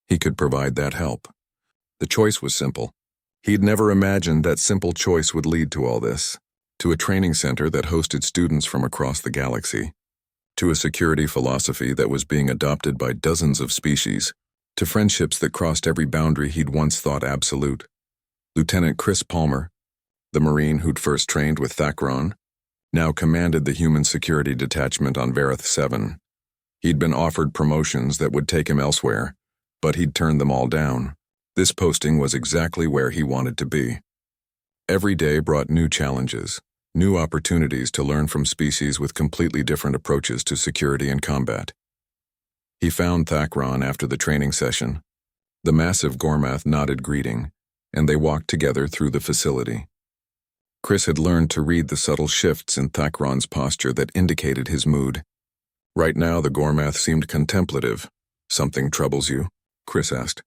He could provide that help. The choice was simple. He'd never imagined that simple choice would lead to all this, to a training center that hosted students from across the galaxy, to a security philosophy that was being adopted by dozens of species, to friendships that crossed every boundary he'd once thought absolute. Lieutenant Chris Palmer, the Marine who'd first trained with Thakron, now commanded the human security detachment on Vareth 7. He'd been offered promotions that would take him elsewhere, but he'd turned them all down. This posting was exactly where he wanted to be. Every day brought new challenges, new opportunities to learn from species with completely different approaches to security and combat. He found Thakron after the training session. The massive Gormath nodded greeting, and they walked together through the facility. Chris had learned to read the subtle shifts in Thakron's posture that indicated his mood. Right now the Gormath seemed contemplative. Something troubles you? Chris asked.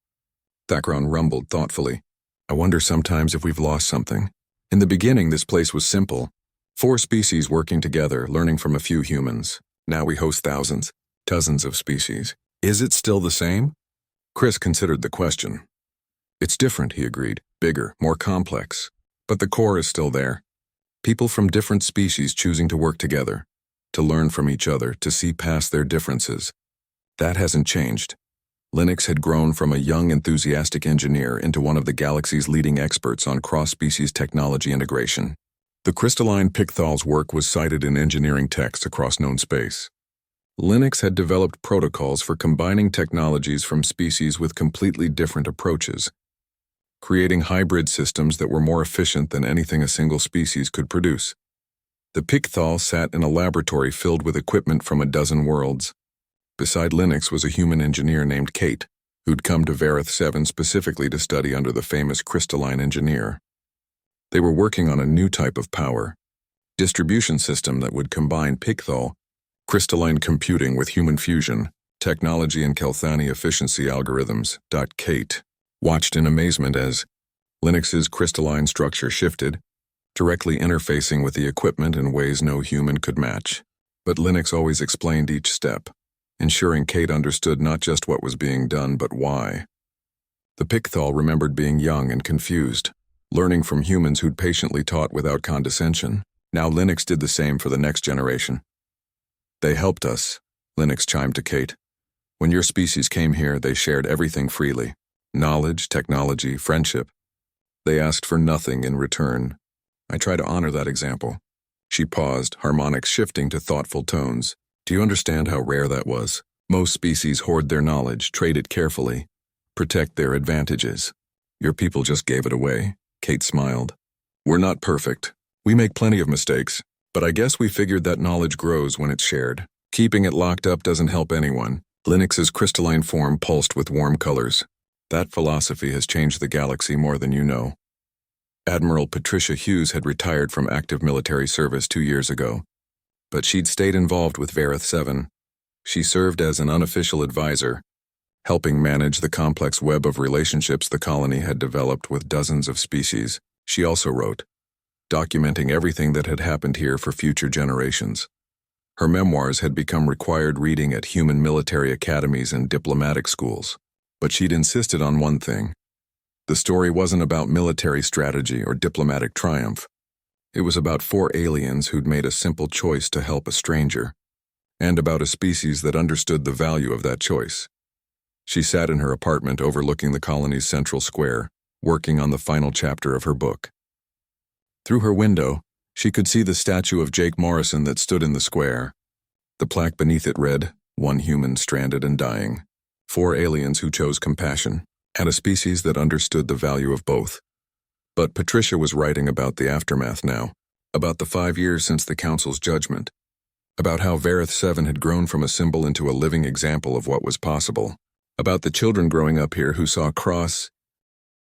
Thakron rumbled thoughtfully. I wonder sometimes if we've lost something. In the beginning, this place was simple. 4 species working together, learning from a few humans. Now we host thousands, dozens of species. Is it still the same? Chris considered the question. It's different, he agreed. Bigger, more complex. But the core is still there. People from different species choosing to work together, to learn from each other, to see past their differences. That hasn't changed. Linux had grown from a young, enthusiastic engineer into one of the galaxy's leading experts on cross-species technology integration. The crystalline Picthal's work was cited in engineering texts across known space. Linux had developed protocols for combining technologies from species with completely different approaches, creating hybrid systems that were more efficient than anything a single species could produce. The Picthal sat in a laboratory filled with equipment from a dozen worlds. Beside Linux was a human engineer named Kate, who'd come to Vareth 7 specifically to study under the famous crystalline engineer. They were working on a new type of power distribution system that would combine Picthal, crystalline computing with human fusion, technology and Kelthani efficiency algorithms. Kate watched in amazement as Linux's crystalline structure shifted, directly interfacing with the equipment in ways no human could match. But Linux always explained each step, ensuring Kate understood not just what was being done but why. The Picthal remembered being young and confused, learning from humans who'd patiently taught without condescension. Now Linux did the same for the next generation. They helped us, Linux chimed to Kate. When your species came here, they shared everything freely. Knowledge, technology, friendship. They asked for nothing in return. I try to honor that example. She paused, harmonics shifting to thoughtful tones. Do you understand how rare that was? Most species hoard their knowledge, trade it carefully, protect their advantages. Your people just gave it away. Kate smiled. We're not perfect. We make plenty of mistakes, but I guess we figured that knowledge grows when it's shared. Keeping it locked up doesn't help anyone. Linux's crystalline form pulsed with warm colors. That philosophy has changed the galaxy more than you know. Admiral Patricia Hughes had retired from active military service 2 years ago, but she'd stayed involved with Vareth 7. She served as an unofficial advisor, helping manage the complex web of relationships the colony had developed with dozens of species. She also wrote, documenting everything that had happened here for future generations. Her memoirs had become required reading at human military academies and diplomatic schools. But she'd insisted on one thing. The story wasn't about military strategy or diplomatic triumph. It was about 4 aliens who'd made a simple choice to help a stranger, and about a species that understood the value of that choice. She sat in her apartment overlooking the colony's central square, working on the final chapter of her book. Through her window, she could see the statue of Jake Morrison that stood in the square. The plaque beneath it read, "One human stranded and dying. 4 aliens who chose compassion, and a species that understood the value of both." But Patricia was writing about the aftermath now, about the 5 years since the Council's judgment, about how Vareth 7 had grown from a symbol into a living example of what was possible, about the children growing up here who saw cross,